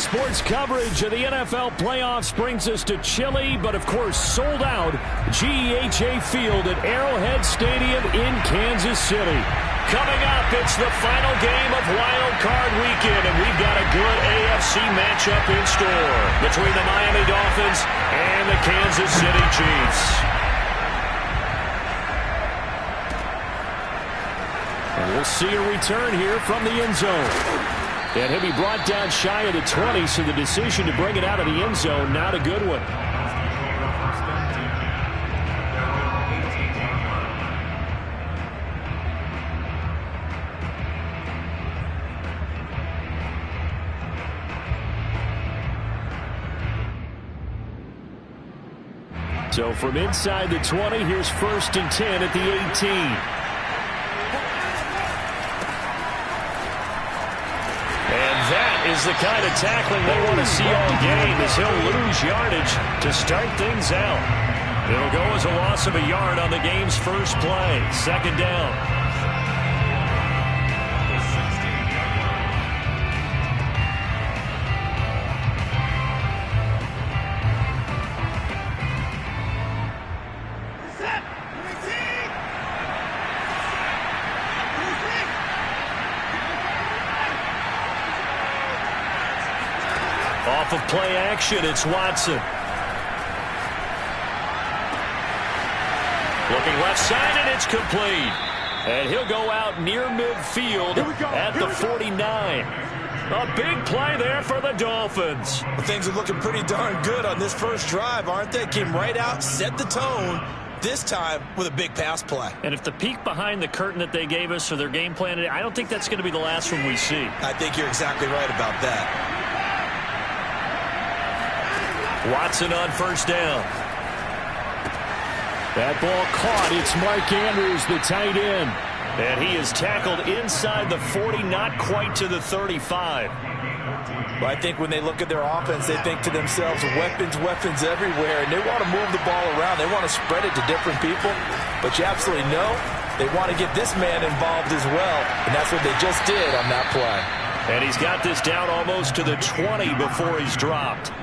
Sports coverage of the NFL playoffs brings us to chilly, but of course sold out GEHA Field at Arrowhead Stadium in Kansas City. Coming up, it's the final game of Wild Card Weekend, and we've got a good AFC matchup in store between the Miami Dolphins and the Kansas City Chiefs. And we'll see a return here from the end zone. And he'll be brought down shy of the 20, so the decision to bring it out of the end zone, not a good one. So from inside the 20, here's 1st and 10 at the 18. Is the kind of tackling they want to see all game, as he'll lose yardage to start things out. It'll go as a loss of a yard on the game's first play. 2nd down. Off of play action, it's Watson. Looking left side, and it's complete. And he'll go out near midfield at the 49. A big play there for the Dolphins. Well, things are looking pretty darn good on this first drive, aren't they? Came right out, set the tone, this time with a big pass play. And if the peek behind the curtain that they gave us for their game plan, I don't think that's going to be the last one we see. I think you're exactly right about that. Watson on 1st down. That ball caught. It's Mark Andrews, the tight end. And he is tackled inside the 40, not quite to the 35. Well, I think when they look at their offense, they think to themselves, weapons, weapons everywhere. And they want to move the ball around. They want to spread it to different people. But you absolutely know they want to get this man involved as well. And that's what they just did on that play. And he's got this down almost to the 20 before he's dropped.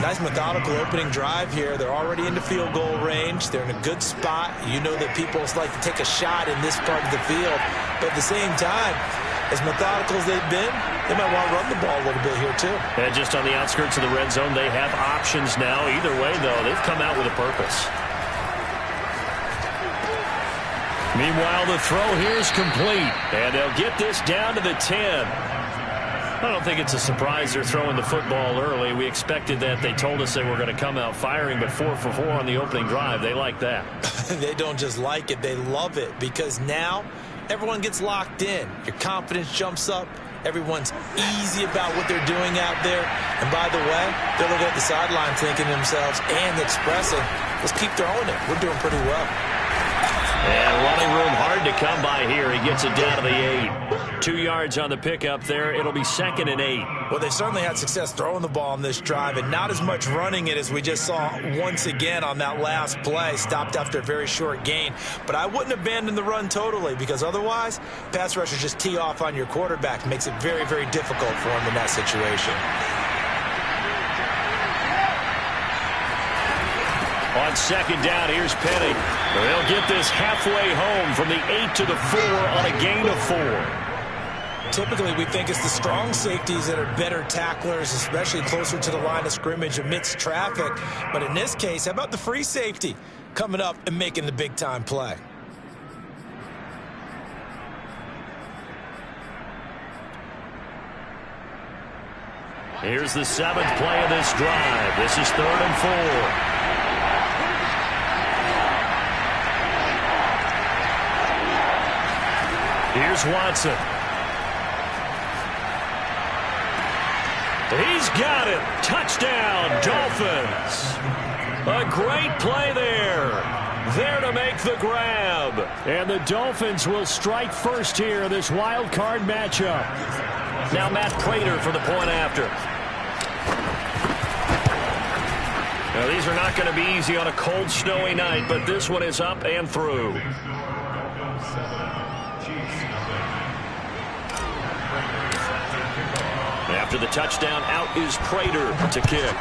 Nice methodical opening drive here. They're already into field goal range. They're in a good spot. You know that people like to take a shot in this part of the field. But at the same time, as methodical as they've been, they might want to run the ball a little bit here too. And just on the outskirts of the red zone, they have options now. Either way, though, they've come out with a purpose. Meanwhile, the throw here is complete. And they'll get this down to the 10. I don't think it's a surprise they're throwing the football early. We expected that. They told us they were going to come out firing, but 4 for 4 on the opening drive. They like that. They don't just like it. They love it, because now everyone gets locked in. Your confidence jumps up. Everyone's easy about what they're doing out there. And by the way, they're looking at the sideline thinking to themselves and expressing, let's keep throwing it. We're doing pretty well. And running room hard to come by here. He gets it down to the 8. 2 yards on the pickup there. It'll be 2nd and 8. Well, they certainly had success throwing the ball on this drive, and not as much running it as we just saw once again on that last play. Stopped after a very short gain. But I wouldn't abandon the run totally, because otherwise, pass rushers just tee off on your quarterback. Makes it very, very difficult for him in that situation. On 2nd down, here's Penny. They'll get this halfway home from the 8 to the 4 on a gain of 4. Typically, we think it's the strong safeties that are better tacklers, especially closer to the line of scrimmage amidst traffic. But in this case, how about the free safety coming up and making the big-time play? Here's the 7th play of this drive. This is 3rd and 4. Here's Watson. He's got it. Touchdown, Dolphins. A great play there. There to make the grab. And the Dolphins will strike first here in this wild card matchup. Now Matt Prater for the point after. Now these are not going to be easy on a cold, snowy night, but this one is up and through. After the touchdown, out is Prater to kick.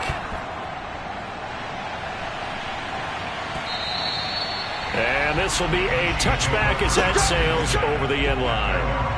And this will be a touchback as that sails over the end line.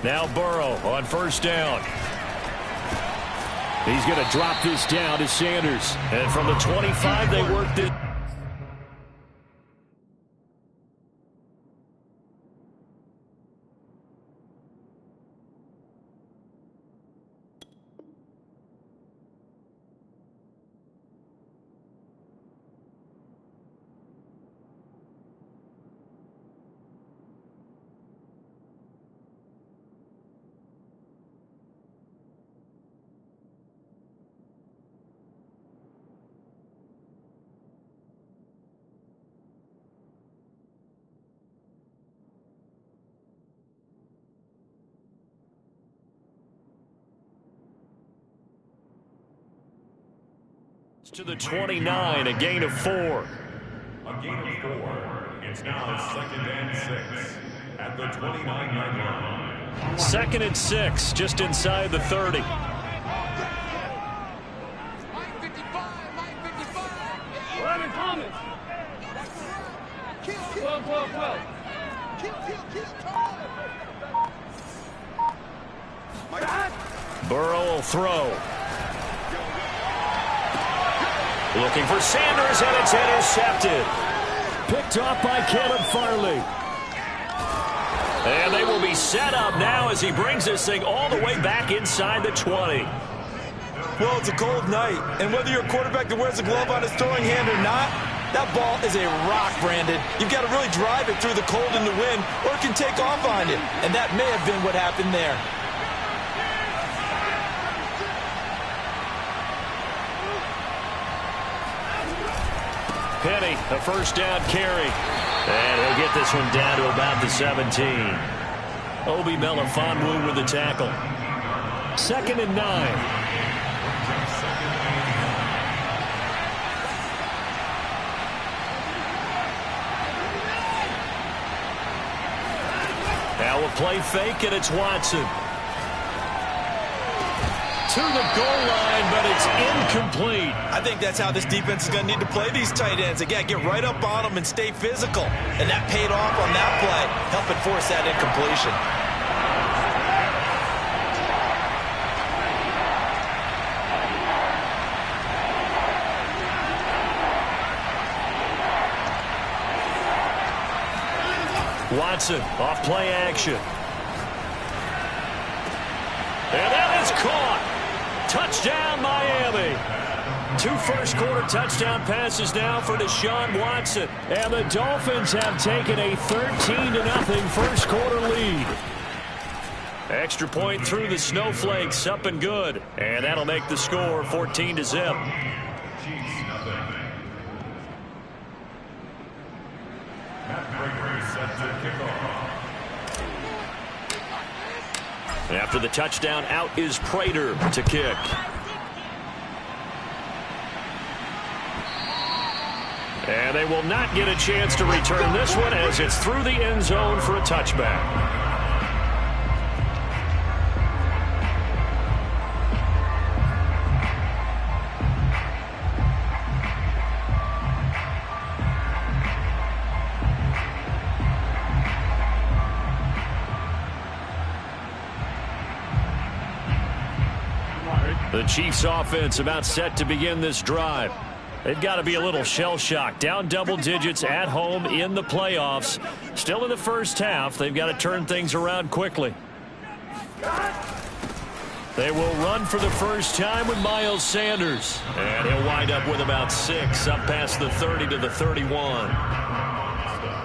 Now Burrow on first down. He's going to drop this down to Sanders. And from the 25, they worked it. To the 29, a gain of 4. A gain of 4. It's now 2nd and 6 at the 29-yard line. 2nd and 6, just inside the 30. Mike 55, Mike 55. 11 comments. 12, 12, 12. Burrow will throw. Looking for Sanders, and it's intercepted. Picked off by Caleb Farley. And they will be set up now as he brings this thing all the way back inside the 20. Well, it's a cold night, and whether you're a quarterback that wears a glove on his throwing hand or not, that ball is a rock, Brandon. You've got to really drive it through the cold and the wind, or it can take off on you. And that may have been what happened there. Penny, a first down carry. And he'll get this one down to about the 17. Obi Melifonwu with the tackle. 2nd and 9. Now a play fake, and it's Watson. To the goal line, but it's incomplete. I think that's how this defense is going to need to play these tight ends. Again, get right up on them and stay physical. And that paid off on that play, helping force that incompletion. Watson off play action. And that is caught. Touchdown, Miami. 2 first-quarter touchdown passes now for Deshaun Watson. And the Dolphins have taken a 13-0 first-quarter lead. Extra point through the snowflakes, up and good. And that'll make the score 14-0. After the touchdown, out is Prater to kick. And they will not get a chance to return this one as it's through the end zone for a touchback. The Chiefs offense about set to begin this drive. They've got to be a little shell-shocked. Down double digits at home in the playoffs. Still in the first half. They've got to turn things around quickly. They will run for the first time with Miles Sanders. And he'll wind up with about 6 up past the 30 to the 31.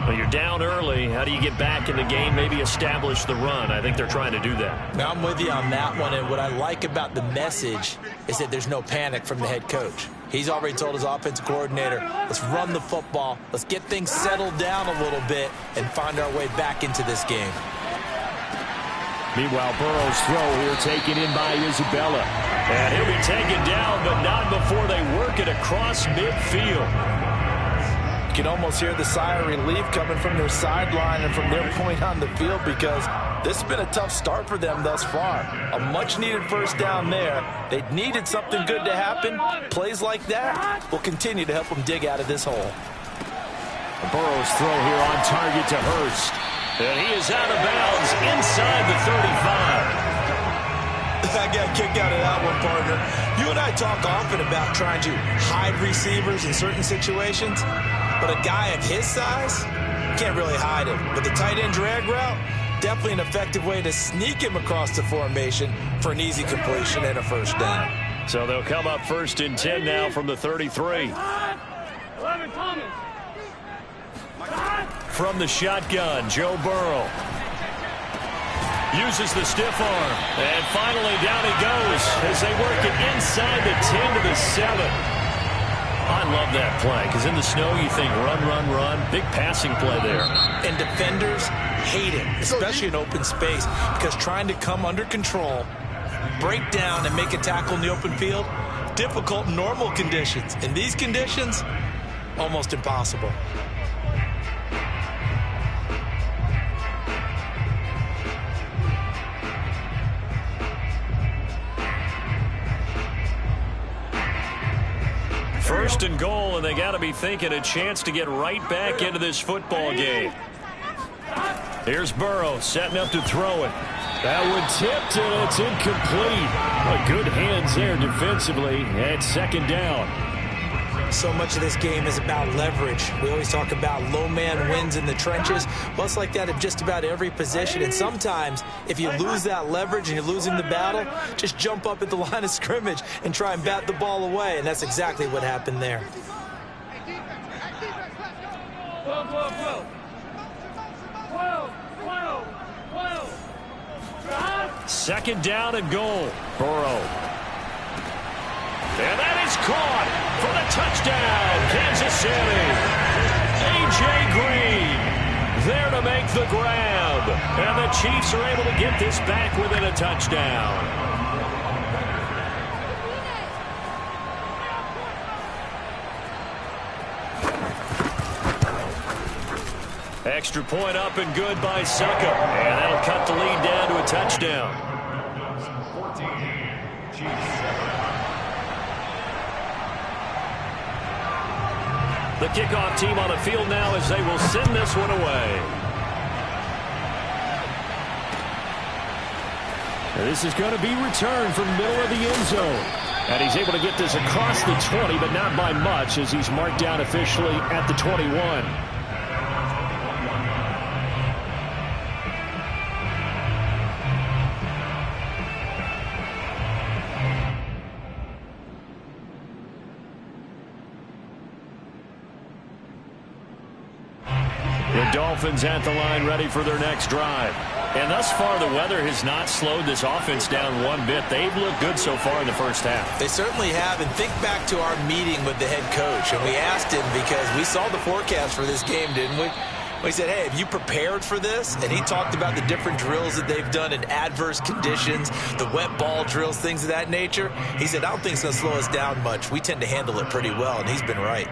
Well, you're down early. How do you get back in the game, maybe establish the run? I think they're trying to do that. Now, I'm with you on that one, and what I like about the message is that there's no panic from the head coach. He's already told his offensive coordinator, let's run the football, let's get things settled down a little bit and find our way back into this game. Meanwhile, Burrow's throw here taken in by Isabella. And he'll be taken down, but not before they work it across midfield. You can almost hear the sigh of relief coming from their sideline and from their point on the field, because this has been a tough start for them thus far. A much-needed first down there. They needed something good to happen. Plays like that will continue to help them dig out of this hole. Burrow's throw here on target to Hurst. And he is out of bounds inside the 35. I got kicked out of that one, partner. You and I talk often about trying to hide receivers in certain situations, but a guy of his size can't really hide him. But the tight end drag route, definitely an effective way to sneak him across the formation for an easy completion and a first down. So they'll come up 1st and 10 now from the 33. 11 Thomas. From the shotgun, Joe Burrow uses the stiff arm, and finally down he goes as they work it inside the 10 to the 7. I love that play, because in the snow you think run, run, run. Big passing play there. And defenders hate it, especially in open space, because trying to come under control, break down, and make a tackle in the open field, difficult in normal conditions. In these conditions, almost impossible. First and goal, and they got to be thinking a chance to get right back into this football game. Here's Burrow setting up to throw it. That one tipped, and it's incomplete. But good hands there defensively at 2nd down. So much of this game is about leverage. We always talk about low man wins in the trenches. Well, it's like that in just about every position. And sometimes, if you lose that leverage and you're losing the battle, just jump up at the line of scrimmage and try and bat the ball away. And that's exactly what happened there. 12, 12, 12. 12, 12, 12. 2nd down and goal. Burrow. And that is caught for the touchdown, Kansas City. A.J. Green there to make the grab. And the Chiefs are able to get this back within a touchdown. Extra point up and good by Suckup. And that'll cut the lead down to a touchdown. 14, Chiefs. The kickoff team on the field now as they will send this one away. And this is going to be returned from the middle of the end zone. And he's able to get this across the 20, but not by much, as he's marked down officially at the 21. The Dolphins at the line, ready for their next drive. And thus far, the weather has not slowed this offense down one bit. They've looked good so far in the first half. They certainly have. And think back to our meeting with the head coach. And we asked him, because we saw the forecast for this game, didn't we? We said, hey, have you prepared for this? And he talked about the different drills that they've done in adverse conditions, the wet ball drills, things of that nature. He said, I don't think it's going to slow us down much. We tend to handle it pretty well, and he's been right.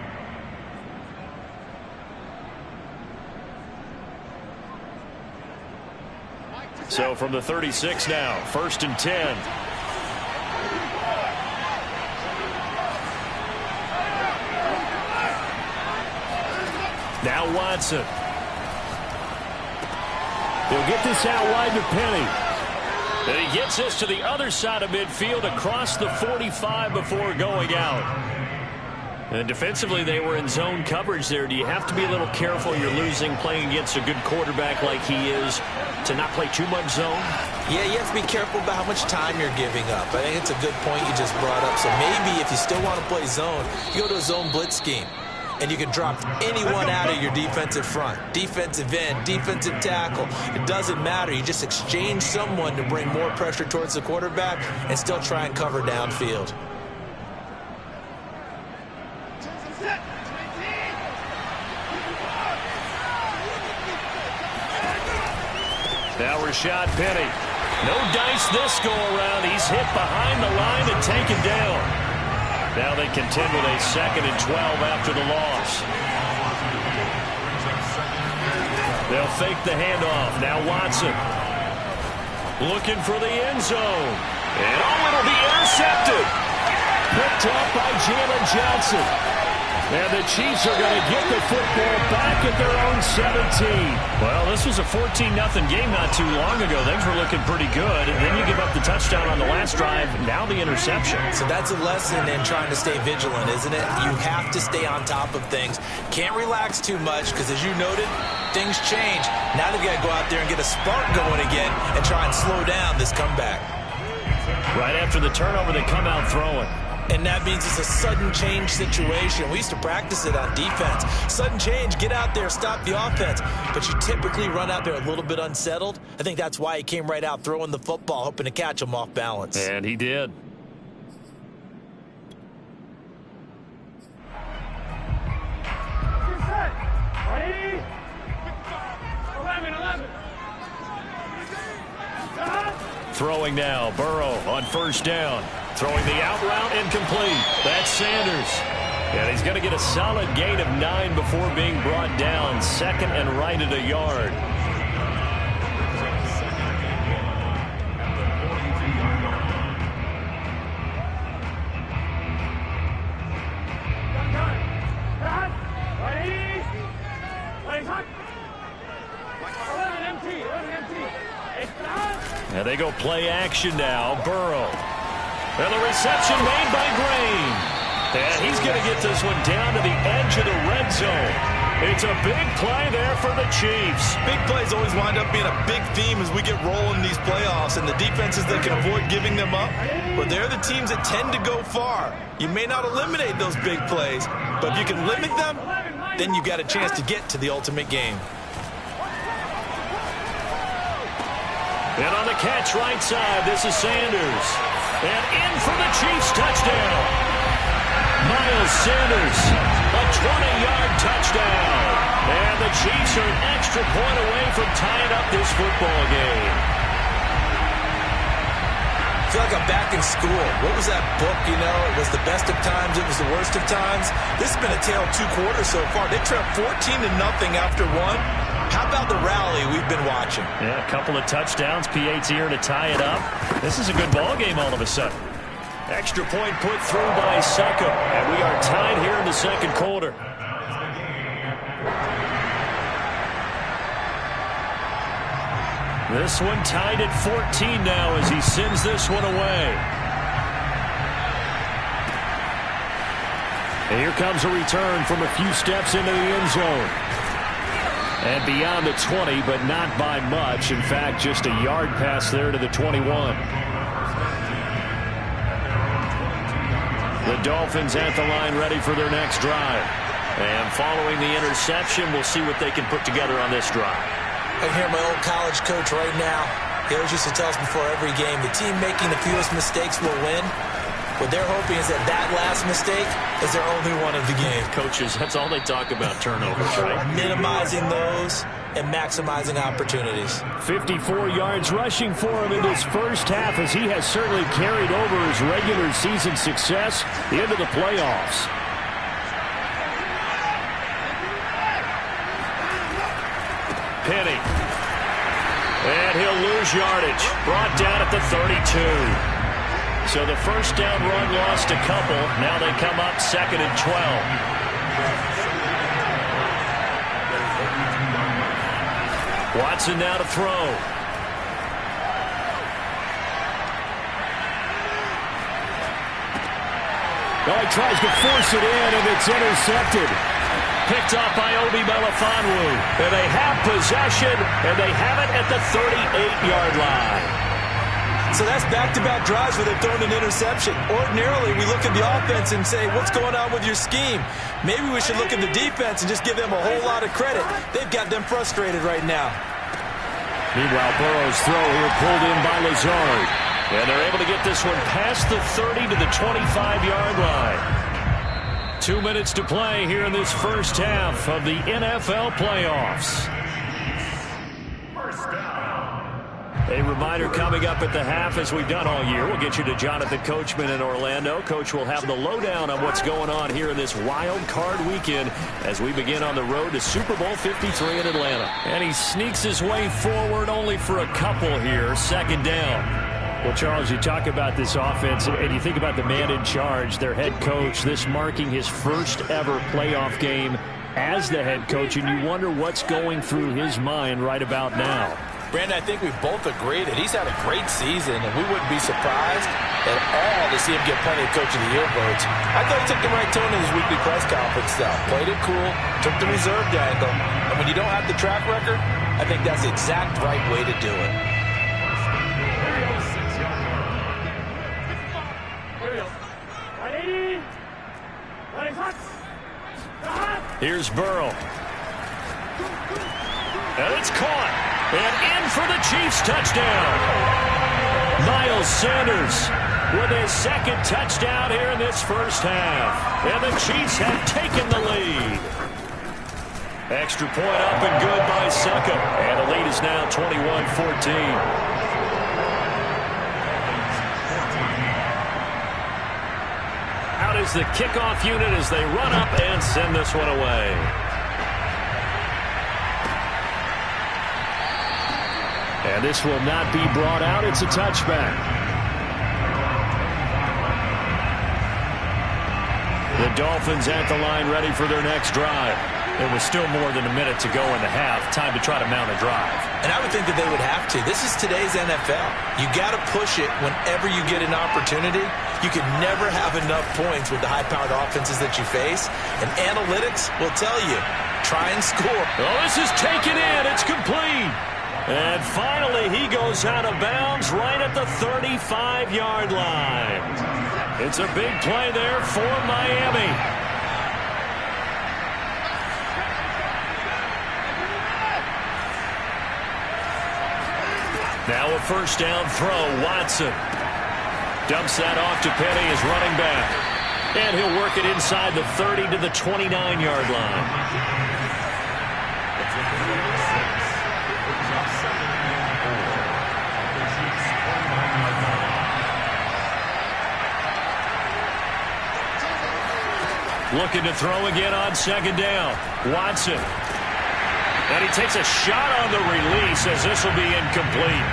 So from the 36 now, 1st and 10. Now Watson. He'll get this out wide to Penny. And he gets this to the other side of midfield across the 45 before going out. And defensively, they were in zone coverage there. Do you have to be a little careful? You're losing, playing against a good quarterback like he is, to not play too much zone? Yeah, you have to be careful about how much time you're giving up. I think it's a good point you just brought up. So maybe if you still want to play zone, you go to a zone blitz scheme. and you can drop anyone out of your defensive front. Defensive end, defensive tackle. It doesn't matter. You just exchange someone to bring more pressure towards the quarterback and still try and cover downfield. Now Rashad Penny. No dice this go around. He's hit behind the line and taken down. Now they contend with a 2nd and 12 after the loss. They'll fake the handoff. Now Watson. Looking for the end zone. And it'll be intercepted. Picked up by Jalen Johnson. And the Chiefs are going to get the football back at their own 17. Well, this was a 14-0 game not too long ago. Things were looking pretty good. And then you give up the touchdown on the last drive. Now the interception. So that's a lesson in trying to stay vigilant, isn't it? You have to stay on top of things. Can't relax too much because, as you noted, things change. Now they've got to go out there and get a spark going again and try and slow down this comeback. Right after the turnover, they come out throwing. And that means it's a sudden change situation. We used to practice it on defense. Sudden change, get out there, stop the offense. But you typically run out there a little bit unsettled. I think that's why he came right out throwing the football, hoping to catch him off balance. And he did. Ready? 11. Throwing now, Burrow on 1st down. Throwing the out route incomplete. That's Sanders. And he's going to get a solid gain of 9 before being brought down. 2nd and right at a yard. And they go play action now. Burrow. And the reception made by Green. And he's going to get this one down to the edge of the red zone. It's a big play there for the Chiefs. Big plays always wind up being a big theme as we get rolling these playoffs, and the defenses that can avoid giving them up, well, they're the teams that tend to go far. You may not eliminate those big plays, but if you can limit them, then you've got a chance to get to the ultimate game. And on the catch right side, this is Sanders. And in for the Chiefs touchdown. Miles Sanders, a 20-yard touchdown. And the Chiefs are an extra point away from tying up this football game. I feel like I'm back in school. What was that book, you know? It was the best of times, it was the worst of times. This has been a tale of 2 quarters so far. They trailed 14-0 after 1. How about the rally we've been watching? Yeah, a couple of touchdowns. P.A.'s here to tie it up. This is a good ball game all of a sudden. Extra point put through by Suckup. And we are tied here in the 2nd quarter. This one tied at 14 now as he sends this one away. And here comes a return from a few steps into the end zone. And beyond the 20, but not by much. In fact, just a yard pass there to the 21. The Dolphins at the line ready for their next drive. And following the interception, we'll see what they can put together on this drive. I can hear my old college coach right now. He always used to tell us before every game, the team making the fewest mistakes will win. What they're hoping is that that last mistake is their only one of the game. Coaches, that's all they talk about, turnovers, right? Minimizing those and maximizing opportunities. 54 yards rushing for him in this first half as he has certainly carried over his regular season success into the playoffs. Penny. And he'll lose yardage. Brought down at the 32. So the first down run lost a couple. Now they come up 2nd and 12. Watson now to throw. Oh, he tries to force it in, and it's intercepted. Picked off by Obi Melifonwu. And they have possession, and they have it at the 38-yard line. So that's back-to-back drives where they've thrown an interception. Ordinarily, we look at the offense and say, what's going on with your scheme? Maybe we should look at the defense and just give them a whole lot of credit. They've got them frustrated right now. Meanwhile, Burrow's throw here pulled in by Lazard. And they're able to get this one past the 30 to the 25-yard line. 2 minutes to play here in this first half of the NFL playoffs. A reminder coming up at the half, as we've done all year. We'll get you to Jonathan Coachman in Orlando. Coach will have the lowdown on what's going on here in this wild card weekend as we begin on the road to Super Bowl 53 in Atlanta. And he sneaks his way forward only for a couple here. Second down. Well, Charles, you talk about this offense, and you think about the man in charge, their head coach, this marking his first ever playoff game as the head coach, and you wonder what's going through his mind right about now. Brandon, I think we both agree that he's had a great season, and we wouldn't be surprised at all to see him get plenty of Coach of the Year votes. I thought he took the right tone in his weekly press conference, though. Played it cool, took the reserved angle, and when you don't have the track record, I think that's the exact right way to do it. Here's Burrow. And it's caught. And in for the Chiefs touchdown. Miles Sanders with his second touchdown here in this first half. And the Chiefs have taken the lead. Extra point up and good by Suckup. And the lead is now 21-14. Out is the kickoff unit as they run up and send this one away. And this will not be brought out. It's a touchback. The Dolphins at the line ready for their next drive. There was still more than a minute to go in the half. Time to try to mount a drive. And I would think that they would have to. This is today's NFL. You got to push it whenever you get an opportunity. You can never have enough points with the high-powered offenses that you face. And analytics will tell you, try and score. Oh, this is taken in. It's complete. And finally, he goes out of bounds right at the 35-yard line. It's a big play there for Miami. Now a first down throw. Watson dumps that off to Penny as running back. And he'll work it inside the 30 to the 29-yard line. Looking to throw again on second down. Watson. And he takes a shot on the release as this will be incomplete.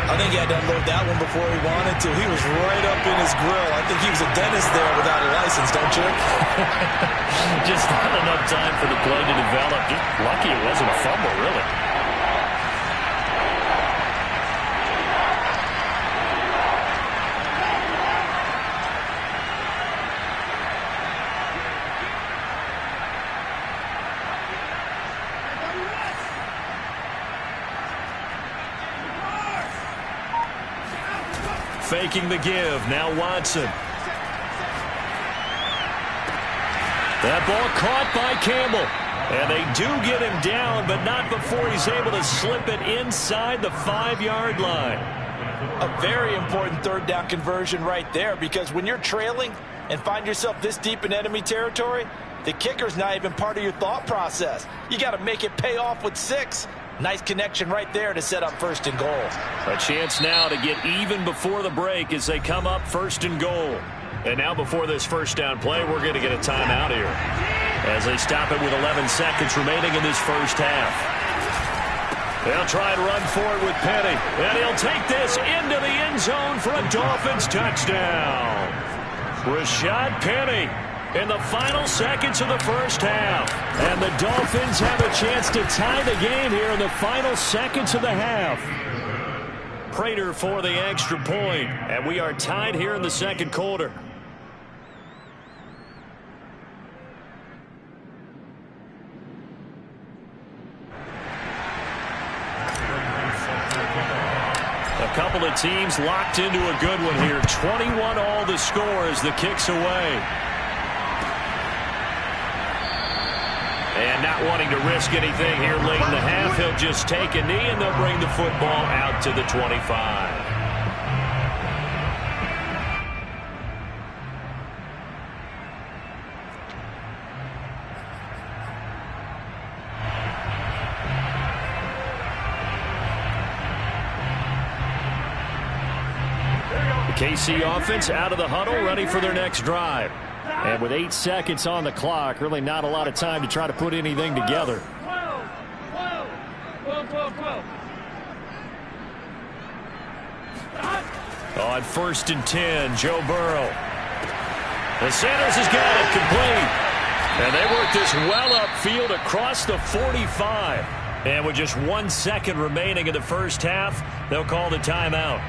I think he had to unload that one before he wanted to. He was right up in his grill. I think he was a dentist there without a license, don't you? Just not enough time for the play to develop. Just lucky it wasn't a fumble, really. Faking the give. Now Watson. That ball caught by Campbell. And they do get him down, but not before he's able to slip it inside the 5-yard line. A very important third down conversion right there, because when you're trailing and find yourself this deep in enemy territory, the kicker's not even part of your thought process. You got to make it pay off with 6. Nice connection right there to set up first and goal. A chance now to get even before the break as they come up first and goal. And now before this first down play, we're going to get a timeout here as they stop it with 11 seconds remaining in this first half. They'll try and run for it with Penny. And he'll take this into the end zone for a Dolphins touchdown. Rashad Penny in the final seconds of the first half. And the Dolphins have a chance to tie the game here in the final seconds of the half. Prater for the extra point. And we are tied here in the second quarter. A couple of teams locked into a good one here. 21 all the score as the kick's away. And not wanting to risk anything here late in the half, he'll just take a knee and they'll bring the football out to the 25. KC offense out of the huddle, ready for their next drive. And with 8 seconds on the clock, really not a lot of time to try to put anything together. 12. On 1st and 10, Joe Burrow. And Sanders has got it complete. And they work this well upfield across the 45. And with just 1 second remaining in the first half, they'll call the timeout.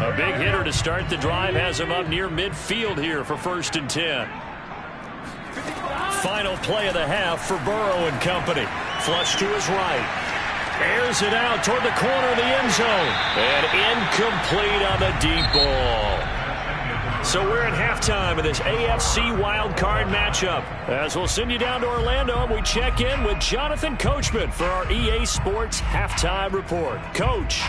A big hitter to start the drive has him up near midfield here for 1st and 10. Final play of the half for Burrow and company. Flush to his right. Airs it out toward the corner of the end zone. And incomplete on the deep ball. So we're at halftime of this AFC wildcard matchup. As we'll send you down to Orlando, we check in with Jonathan Coachman for our EA Sports Halftime Report. Coach.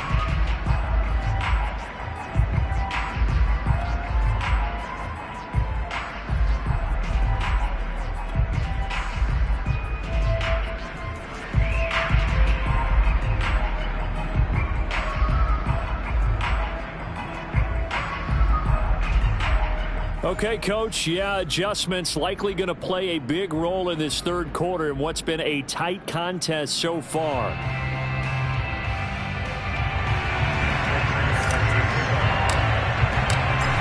Okay, Coach, adjustments likely going to play a big role in this third quarter in what's been a tight contest so far.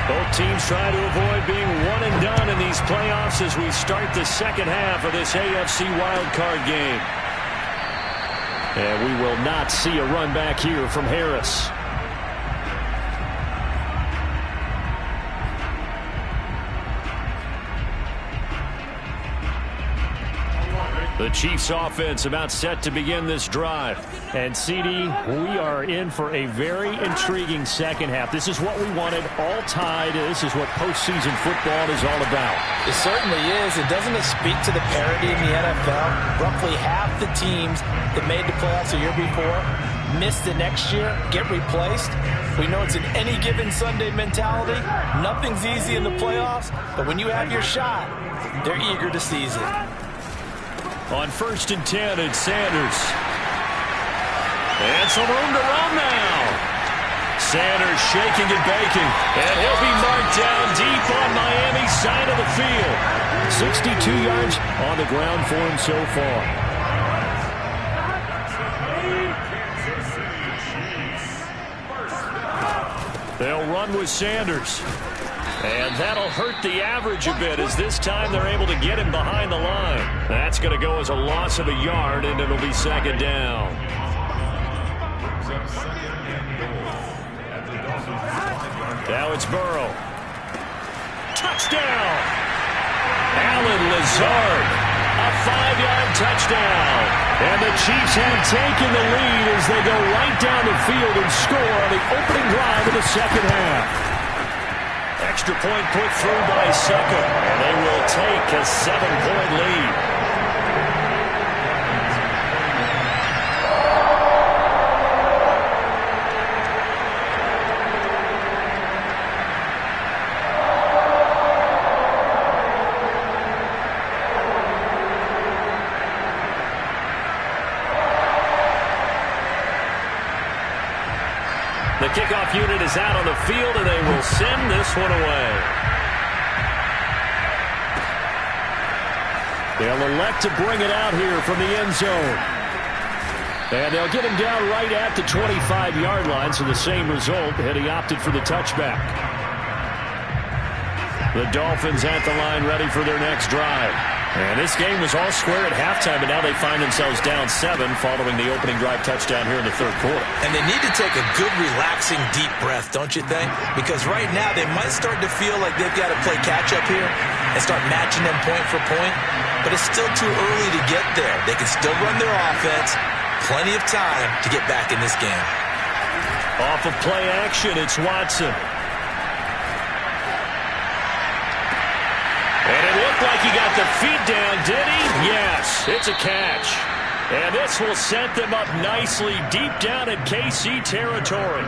Both teams try to avoid being one and done in these playoffs as we start the second half of this AFC wildcard game. And we will not see a run back here from Harris. The Chiefs offense about set to begin this drive. And CD, we are in for a very intriguing second half. This is what we wanted, all tied. This is what postseason football is all about. It certainly is. And doesn't it speak to the parity in the NFL? Roughly half the teams that made the playoffs the year before missed it next year, get replaced. We know it's an any given Sunday mentality. Nothing's easy in the playoffs, but when you have your shot, they're eager to seize it. On 1st and 10, it's Sanders. And some room to run now. Sanders shaking and baking. And he'll be marked down deep on Miami's side of the field. 62 yards on the ground for him so far. They'll run with Sanders. And that'll hurt the average a bit as this time they're able to get him behind the line. That's going to go as a loss of a yard, and it'll be second down. Now it's Burrow. Touchdown! Allen Lazard. A 5-yard touchdown. And the Chiefs have taken the lead as they go right down the field and score on the opening drive of the second half. Extra point put through by Second, and they will take a 7-point lead. The kickoff unit is out on the field, and they will send this one away. They'll elect to bring it out here from the end zone. And they'll get him down right at the 25-yard line, so the same result had he opted for the touchback. The Dolphins at the line ready for their next drive. And this game was all square at halftime, and now they find themselves down 7 following the opening drive touchdown here in the third quarter. And they need to take a good, relaxing, deep breath, don't you think? Because right now they might start to feel like they've got to play catch-up here and start matching them point for point. But it's still too early to get there. They can still run their offense. Plenty of time to get back in this game. Off of play action, it's Watson. And it looked like he got the feet down, did he? Yes, it's a catch. And this will set them up nicely deep down in KC territory.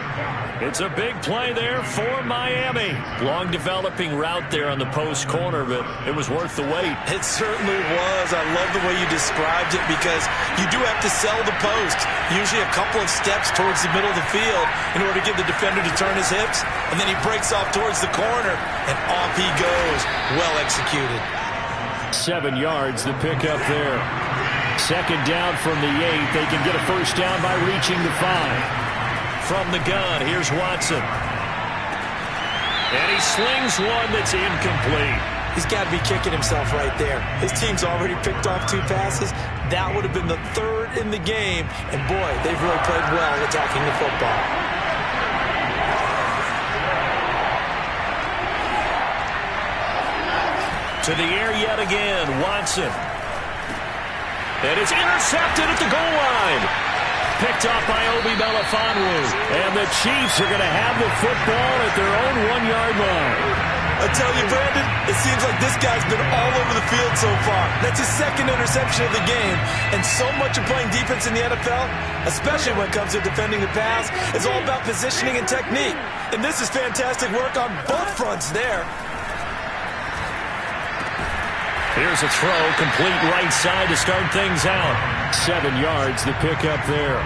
It's a big play there for Miami. Long developing route there on the post corner, but it was worth the wait. It certainly was. I love the way you described it because you do have to sell the post. Usually a couple of steps towards the middle of the field in order to give the defender to turn his hips. And then he breaks off towards the corner, and off he goes. Well executed. 7 yards, the pickup there. Second down from the 8. They can get a first down by reaching the 5. From the gun, here's Watson. And he slings one that's incomplete. He's got to be kicking himself right there. His team's already picked off 2 passes. That would have been the 3rd in the game. And boy, they've really played well attacking the football. To the air yet again, Watson. And it's intercepted at the goal line. Picked off by Obi Melifonwu. And the Chiefs are going to have the football at their own 1-yard line. I tell you, Brandon, it seems like this guy's been all over the field so far. That's his 2nd interception of the game. And so much of playing defense in the NFL, especially when it comes to defending the pass, is all about positioning and technique. And this is fantastic work on both fronts there. Here's a throw, complete right side to start things out. 7 yards, the pickup there.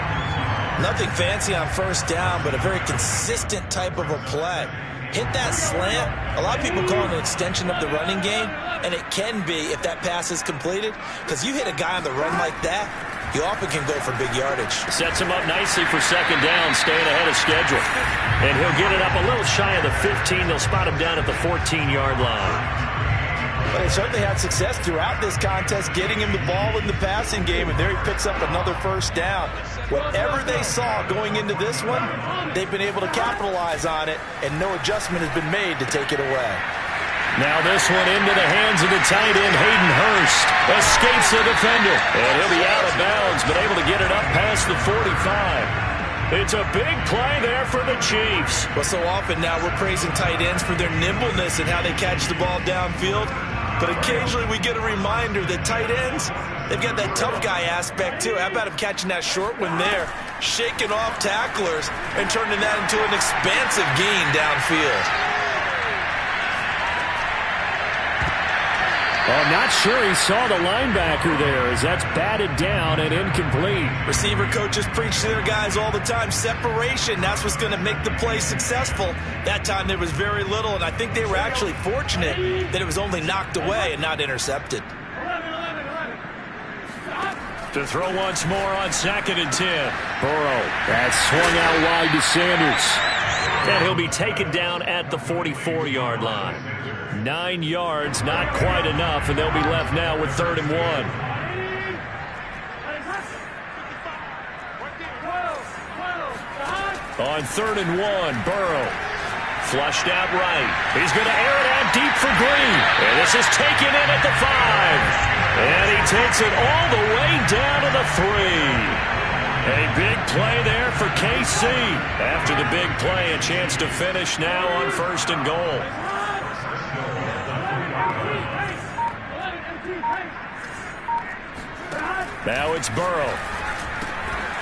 Nothing fancy on first down, but a very consistent type of a play. Hit that slant. A lot of people call it an extension of the running game, and it can be if that pass is completed, because you hit a guy on the run like that, you often can go for big yardage. Sets him up nicely for second down, staying ahead of schedule. And he'll get it up a little shy of the 15. They'll spot him down at the 14-yard line. But they certainly had success throughout this contest, getting him the ball in the passing game, and there he picks up another first down. Whatever they saw going into this one, they've been able to capitalize on it, and no adjustment has been made to take it away. Now this one into the hands of the tight end, Hayden Hurst. Escapes the defender, and he'll be out of bounds, but able to get it up past the 45. It's a big play there for the Chiefs. Well, so often now we're praising tight ends for their nimbleness and how they catch the ball downfield. But occasionally we get a reminder that tight ends, they've got that tough guy aspect too. How about him catching that short one there, shaking off tacklers, and turning that into an expansive gain downfield? I'm not sure he saw the linebacker there, as that's batted down and incomplete. Receiver coaches preach to their guys all the time. Separation, that's what's going to make the play successful. That time there was very little, and I think they were actually fortunate that it was only knocked away and not intercepted. To throw once more on 2nd and 10. Burrow, that's swung out wide to Sanders. And he'll be taken down at the 44-yard line. 9 yards, not quite enough, and they'll be left now with 3rd and 1. On 3rd and 1, Burrow. Flushed out right. He's going to air it out deep for Green. And this is taken in at the 5. And he takes it all the way down to the 3. A big play there for KC. After the big play, a chance to finish now on 1st and goal. Now it's Burrow.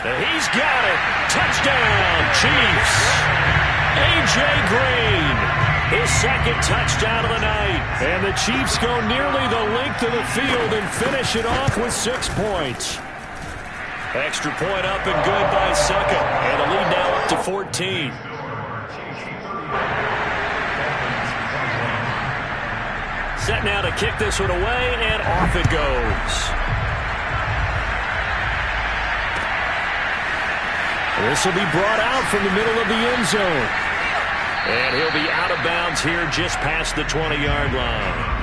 And he's got it. Touchdown, Chiefs. A.J. Green, his 2nd touchdown of the night. And the Chiefs go nearly the length of the field and finish it off with 6 points. Extra point up and good by Succa. And the lead now up to 14. Set now to kick this one away, and off it goes. This will be brought out from the middle of the end zone. And he'll be out of bounds here just past the 20-yard line.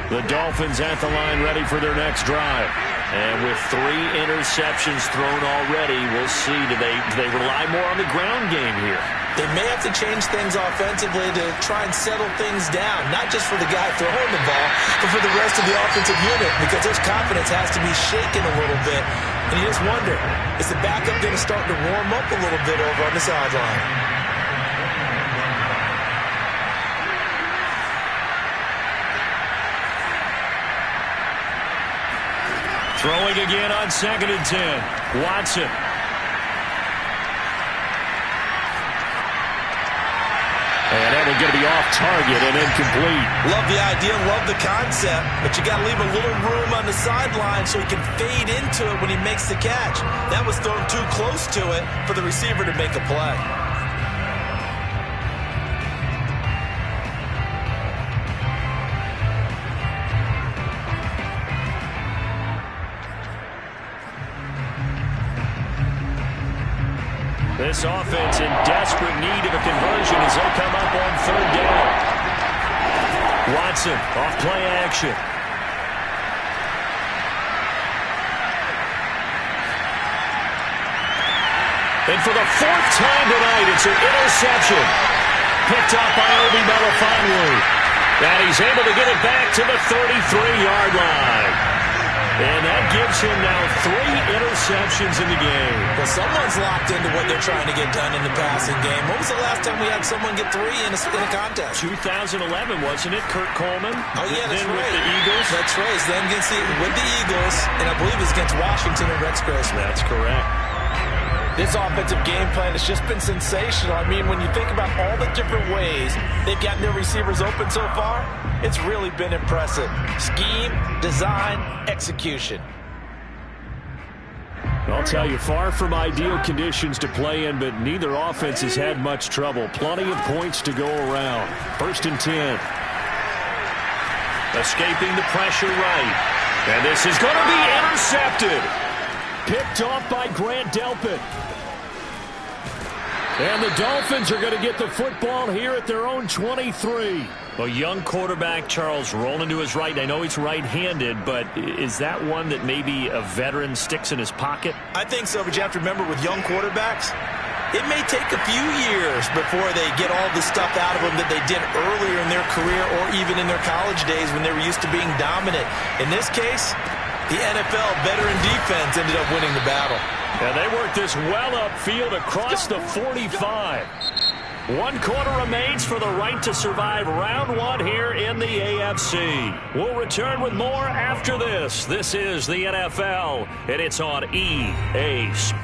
The Dolphins at the line ready for their next drive. And with 3 interceptions thrown already, we'll see. Do they rely more on the ground game here? They may have to change things offensively to try and settle things down, not just for the guy throwing the ball, but for the rest of the offensive unit, because his confidence has to be shaken a little bit. And you just wonder, is the backup going to start to warm up a little bit over on the sideline? Throwing again on 2nd and 10. Watson. And that will get to be off target and incomplete. Love the idea, love the concept, but you got to leave a little room on the sideline so he can fade into it when he makes the catch. That was thrown too close to it for the receiver to make a play. This offense in desperate need of a conversion as they come up on 3rd down. Watson off play action. And for the 4th time tonight, it's an interception. Picked up by Obi Melifonwu. And he's able to get it back to the 33-yard line. And that gives him now 3 interceptions in the game. Well, someone's locked into what they're trying to get done in the passing game. When was the last time we had someone get 3 in a contest? 2011, wasn't it? Kurt Coleman? Oh, yeah, that's then right. With the Eagles? That's right. Then with the Eagles, and I believe it's against Washington and Rex Grossman. That's correct. This offensive game plan has just been sensational. I mean, when you think about all the different ways they've gotten their receivers open so far, it's really been impressive. Scheme, design, execution. I'll tell you, far from ideal conditions to play in, but neither offense has had much trouble. Plenty of points to go around. 1st and 10. Escaping the pressure right. And this is going to be intercepted. Picked off by Grant Delpit. And the Dolphins are going to get the football here at their own 23. A young quarterback, Charles, rolling to his right. I know he's right-handed, but is that one that maybe a veteran sticks in his pocket? I think so, but you have to remember with young quarterbacks, it may take a few years before they get all the stuff out of them that they did earlier in their career or even in their college days when they were used to being dominant. In this case, the NFL veteran defense ended up winning the battle. And they worked this well upfield across the 45. 1 quarter remains for the right to survive round 1 here in the AFC. We'll return with more after this. This is the NFL, and it's on EA Sports.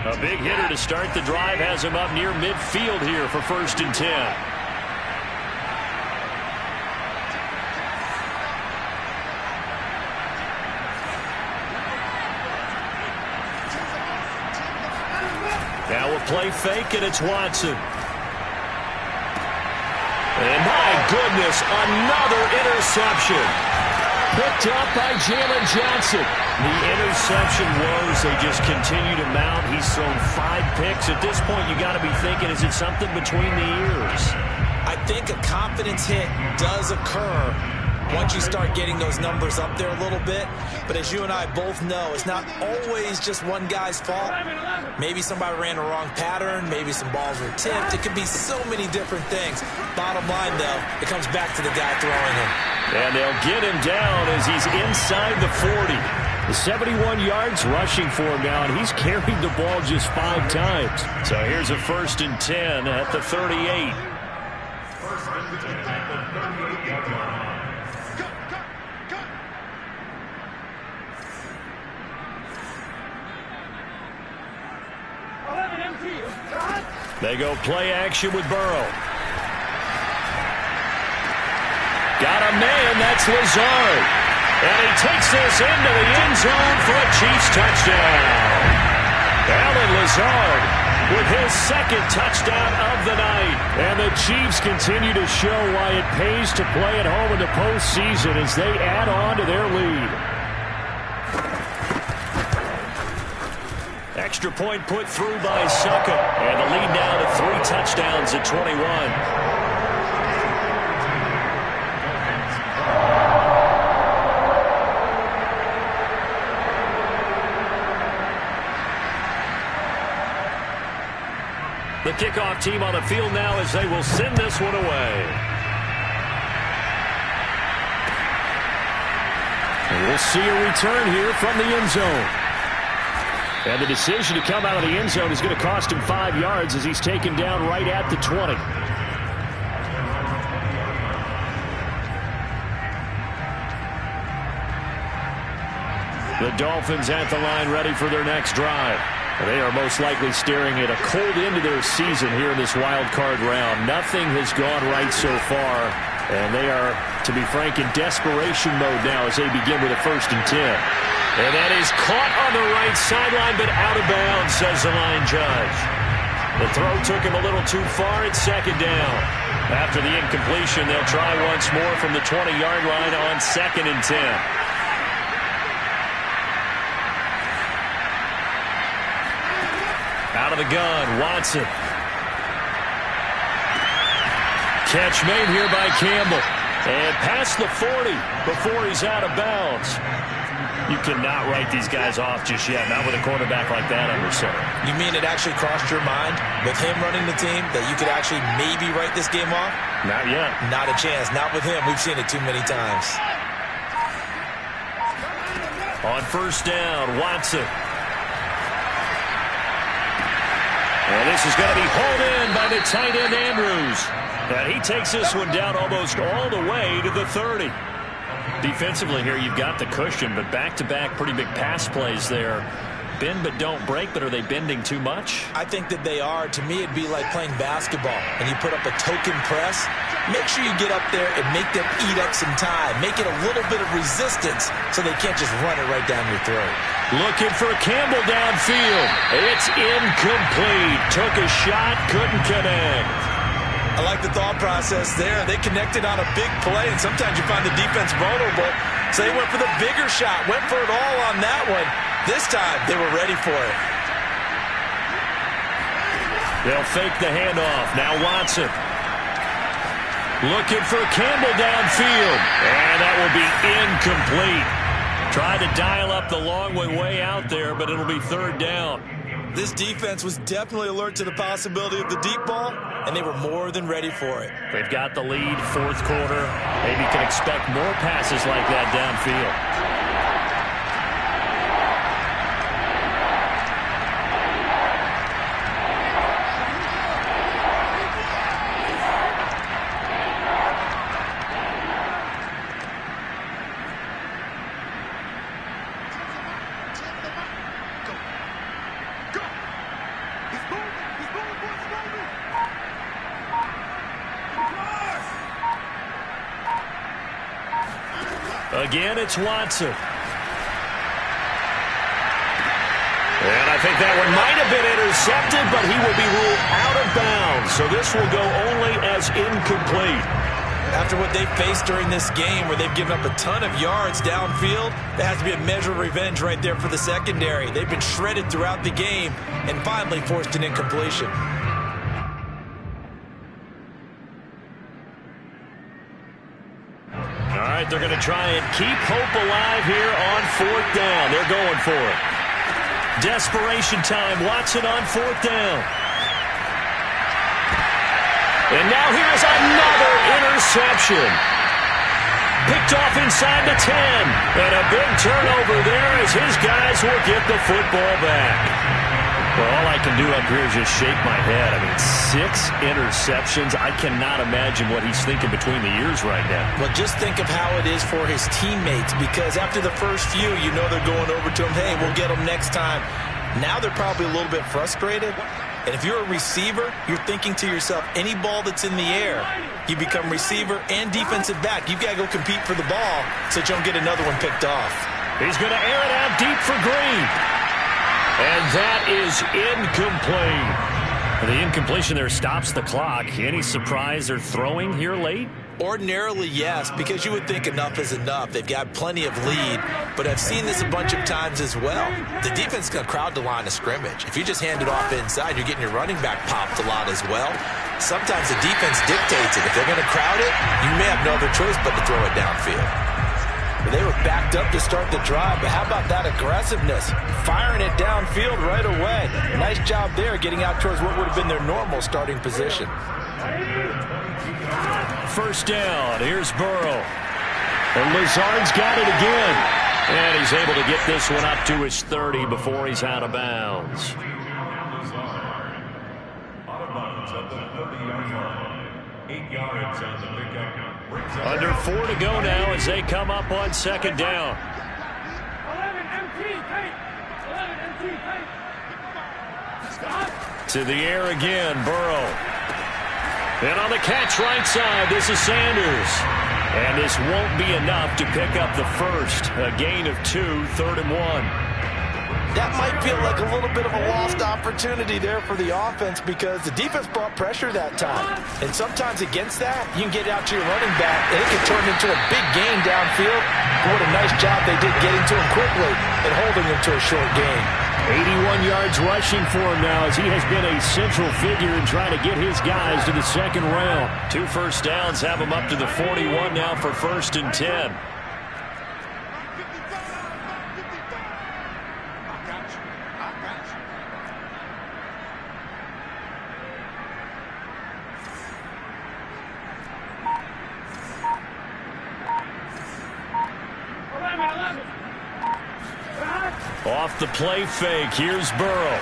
A big hitter to start the drive has him up near midfield here for 1st and 10. Now a play fake, and it's Watson. And my goodness, another interception. Picked up by Jalen Johnson. The interception woes, they just continue to mount. He's thrown 5 picks. At this point, you got to be thinking, is it something between the ears? I think a confidence hit does occur once you start getting those numbers up there a little bit. But as you and I both know, it's not always just one guy's fault. Maybe somebody ran the wrong pattern. Maybe some balls were tipped. It could be so many different things. Bottom line, though, it comes back to the guy throwing him. And they'll get him down as he's inside the 40. 71 yards rushing for him now, and he's carried the ball just 5 times. So here's a 1st and 10 at the 38. First and 10 at the 38-yard line. They go play action with Burrow. Got a man, that's Lazard. And he takes this into the end zone for a Chiefs touchdown. Alan Lazard with his 2nd touchdown of the night. And the Chiefs continue to show why it pays to play at home in the postseason as they add on to their lead. Extra point put through by Succa. And the lead now to 3 touchdowns at 21. The kickoff team on the field now as they will send this one away. And we'll see a return here from the end zone. And the decision to come out of the end zone is going to cost him 5 yards as he's taken down right at the 20. The Dolphins at the line ready for their next drive. They are most likely staring at a cold end to their season here in this wild card round. Nothing has gone right so far, and they are, to be frank, in desperation mode now as they begin with a 1st and 10. And that is caught on the right sideline, but out of bounds, says the line judge. The throw took him a little too far at 2nd down. After the incompletion, they'll try once more from the 20-yard line on 2nd and 10. Out of the gun, Watson. Catch made here by Campbell. And past the 40 before he's out of bounds. You cannot write these guys off just yet, not with a quarterback like that under center. You mean it actually crossed your mind with him running the team that you could actually maybe write this game off? Not yet. Not a chance. Not with him. We've seen it too many times. On 1st down, Watson. And this is going to be hauled in by the tight end, Andrews. And he takes this one down almost all the way to the 30. Defensively here, you've got the cushion, but back-to-back pretty big pass plays there. Bend but don't break, but are they bending too much? I think that they are. To me, it'd be like playing basketball, and you put up a token press. Make sure you get up there and make them eat up some time. Make it a little bit of resistance so they can't just run it right down your throat. Looking for Campbell downfield. It's incomplete. Took a shot, couldn't connect. I like the thought process there. They connected on a big play, and sometimes you find the defense vulnerable. So they went for the bigger shot, went for it all on that one. This time, they were ready for it. They'll fake the handoff. Now Watson. Looking for Campbell downfield. And that will be incomplete. Tried to dial up the long way out there, but it'll be 3rd down. This defense was definitely alert to the possibility of the deep ball, and they were more than ready for it. They've got the lead, 4th quarter. Maybe you can expect more passes like that downfield. Again, it's Watson. And I think that one might have been intercepted, but he will be ruled out of bounds. So this will go only as incomplete. After what they faced during this game where they've given up a ton of yards downfield, there has to be a measure of revenge right there for the secondary. They've been shredded throughout the game and finally forced an incompletion. All right, they're going to try and keep hope alive here on 4th down. They're going for it. Desperation time. Watson on 4th down. And now here's another interception. picked off inside the 10. And a big turnover there as his guys will get the football back. Well, all I can do up here is just shake my head. I mean, 6 interceptions. I cannot imagine what he's thinking between the ears right now. Well, just think of how it is for his teammates, because after the first few, you know they're going over to him, hey, we'll get them next time. Now they're probably a little bit frustrated. And if you're a receiver, you're thinking to yourself, any ball that's in the air, you become receiver and defensive back. You've got to go compete for the ball so that you don't get another one picked off. He's going to air it out deep for Green. And that is incomplete. The incompletion there stops the clock. Any surprise they're throwing here late? Ordinarily, yes, because you would think enough is enough. They've got plenty of lead, but I've seen this a bunch of times as well. The defense is going to crowd the line of scrimmage. If you just hand it off inside, you're getting your running back popped a lot as well. Sometimes the defense dictates it. If they're going to crowd it, you may have no other choice but to throw it downfield. They were backed up to start the drive, but how about that aggressiveness? Firing it downfield right away. Nice job there, getting out towards what would have been their normal starting position. First down, here's Burrow. And Lazard's got it again. And he's able to get this one up to his 30 before he's out of bounds. Out of bounds at the 30-yard line. 8 yards on the pickup. Under 4 to go now as they come up on second down. 11 MT, tight. 11 MT, tight. Stop. To the air again, Burrow. And on the catch right side, this is Sanders. And this won't be enough to pick up the first. A gain of 2, 3rd and 1. That might feel like a little bit of a lost opportunity there for the offense because the defense brought pressure that time. And sometimes against that, you can get out to your running back, and it can turn into a big gain downfield. What a nice job they did getting to him quickly and holding him to a short gain. 81 yards rushing for him now as he has been a central figure in trying to get his guys to the second round. 2 first downs have him up to the 41 now for 1st and 10. Off the play fake, here's Burrow.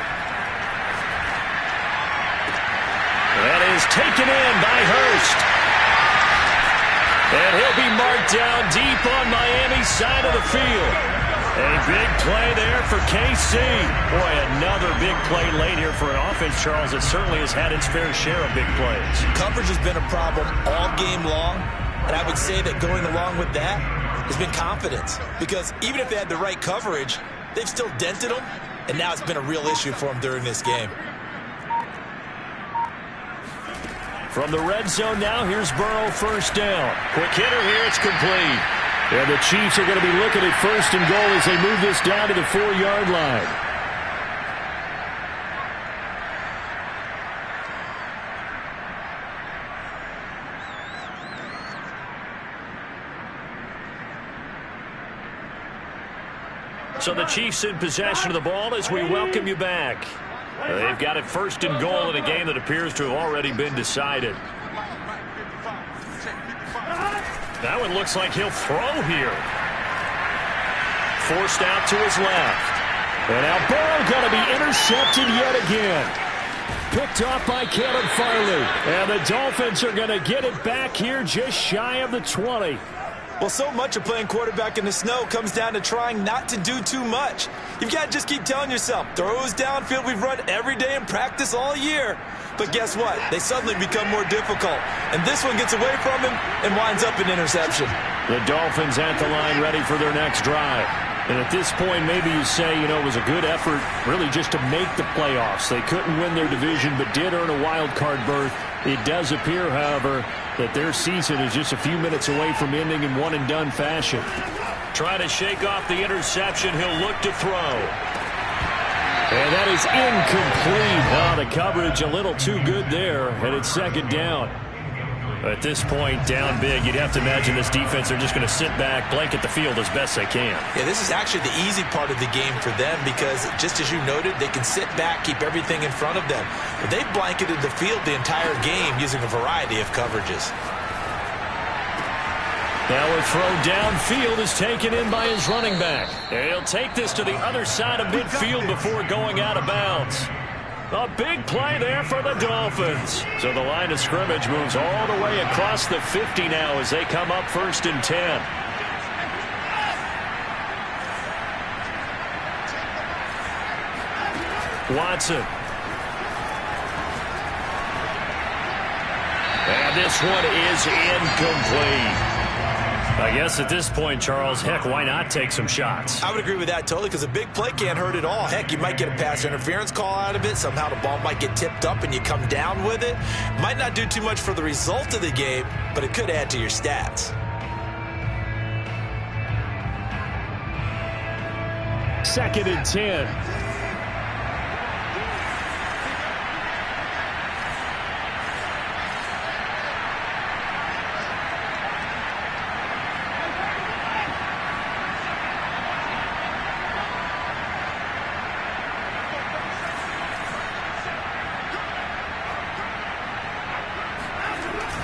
That is taken in by Hurst. And he'll be marked down deep on Miami's side of the field. A big play there for KC. Boy, another big play late here for an offense, Charles, that certainly has had its fair share of big plays. Coverage has been a problem all game long, and I would say that going along with that has been confidence. Because even if they had the right coverage, they've still dented them, and now it's been a real issue for them during this game. From the red zone now, here's Burrow, first down. Quick hitter here, it's complete. And the Chiefs are going to be looking at 1st and goal as they move this down to the 4-yard line. So the Chiefs in possession of the ball as we welcome you back. They've got it 1st and goal in a game that appears to have already been decided. That one looks like he'll throw here. Forced out to his left. And now Burrow going to be intercepted yet again. Picked off by Caleb Farley. And the Dolphins are going to get it back here just shy of the 20. Well, so much of playing quarterback in the snow comes down to trying not to do too much. You've got to just keep telling yourself, throws downfield we've run every day in practice all year. But guess what? They suddenly become more difficult. And this one gets away from him and winds up an interception. The Dolphins at the line ready for their next drive. And at this point, maybe you say, you know, it was a good effort really just to make the playoffs. They couldn't win their division but did earn a wild card berth. It does appear, however, that their season is just a few minutes away from ending in one-and-done fashion. Trying to shake off the interception. He'll look to throw. And that is incomplete. Oh, the coverage a little too good there, and it's 2nd down. At this point, down big, you'd have to imagine this defense are just going to sit back, blanket the field as best they can. Yeah, this is actually the easy part of the game for them because, just as you noted, they can sit back, keep everything in front of them. But they've blanketed the field the entire game using a variety of coverages. Now a throw downfield is taken in by his running back. And he'll take this to the other side of midfield before going out of bounds. A big play there for the Dolphins. So the line of scrimmage moves all the way across the 50 now as they come up 1st and 10. Watson. And this one is incomplete. I guess at this point, Charles, heck, why not take some shots? I would agree with that totally, because a big play can't hurt at all. Heck, you might get a pass interference call out of it. Somehow the ball might get tipped up and you come down with it. Might not do too much for the result of the game, but it could add to your stats. Second and 10.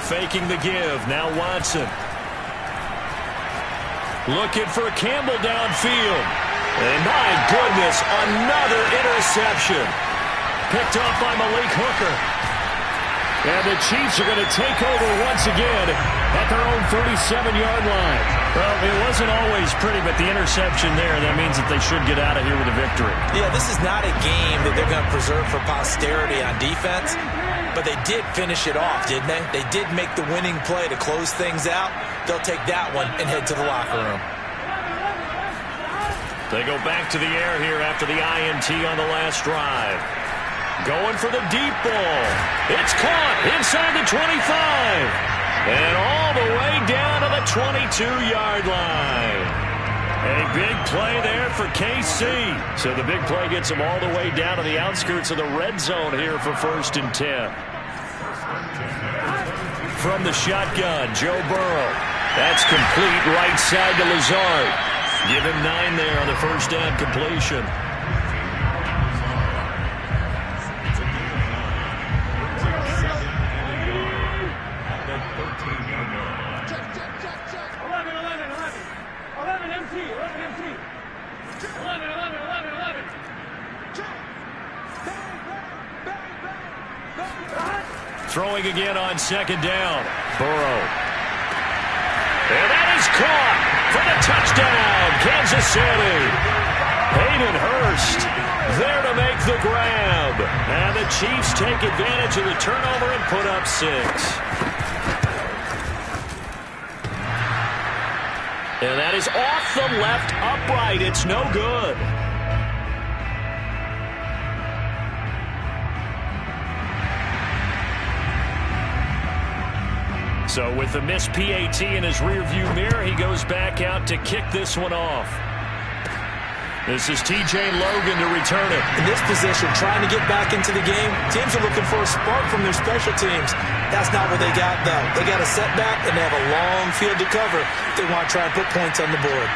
Faking the give. Now Watson. Looking for Campbell downfield. And my goodness, another interception. Picked off by Malik Hooker. And the Chiefs are going to take over once again at their own 37-yard line. Well, it wasn't always pretty, but the interception there, that means that they should get out of here with a victory. Yeah, this is not a game that they're going to preserve for posterity on defense. But they did finish it off, didn't they? They did make the winning play to close things out. They'll take that one and head to the locker room. They go back to the air here after the INT on the last drive. Going for the deep ball. It's caught inside the 25. And all the way down to the 22-yard line. A big play there for KC. So the big play gets them all the way down to the outskirts of the red zone here for 1st and 10. From the shotgun, Joe Burrow. That's complete right side to Lazard. Give him 9 there on the first down completion. Throwing again on 2nd down. Burrow. And that is caught for the touchdown, Kansas City. Hayden Hurst there to make the grab. And the Chiefs take advantage of the turnover and put up 6. And that is off the left upright. It's no good. So with the missed PAT in his rearview mirror, he goes back out to kick this one off. This is TJ Logan to return it. In this position, trying to get back into the game, teams are looking for a spark from their special teams. That's not what they got, though. They got a setback, and they have a long field to cover if they want to try and put points on the board.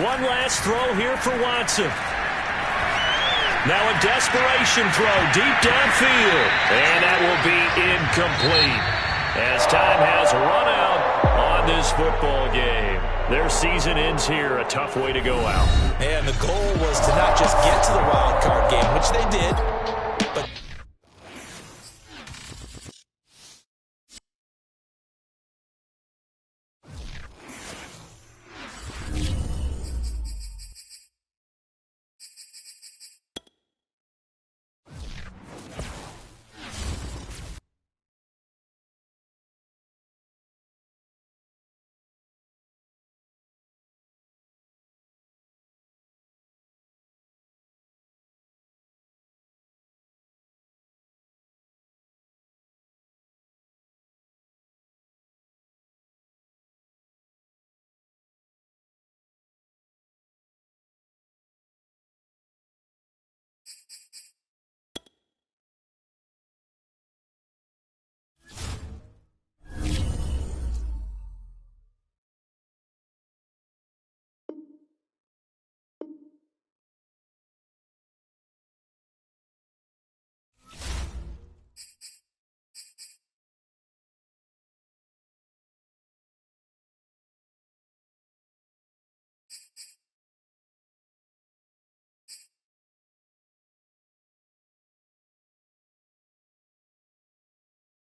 One last throw here for Watson. Now a desperation throw deep downfield. And that will be incomplete. As time has run out on this football game. Their season ends here. A tough way to go out. And the goal was to not just get to the wild card game, which they did,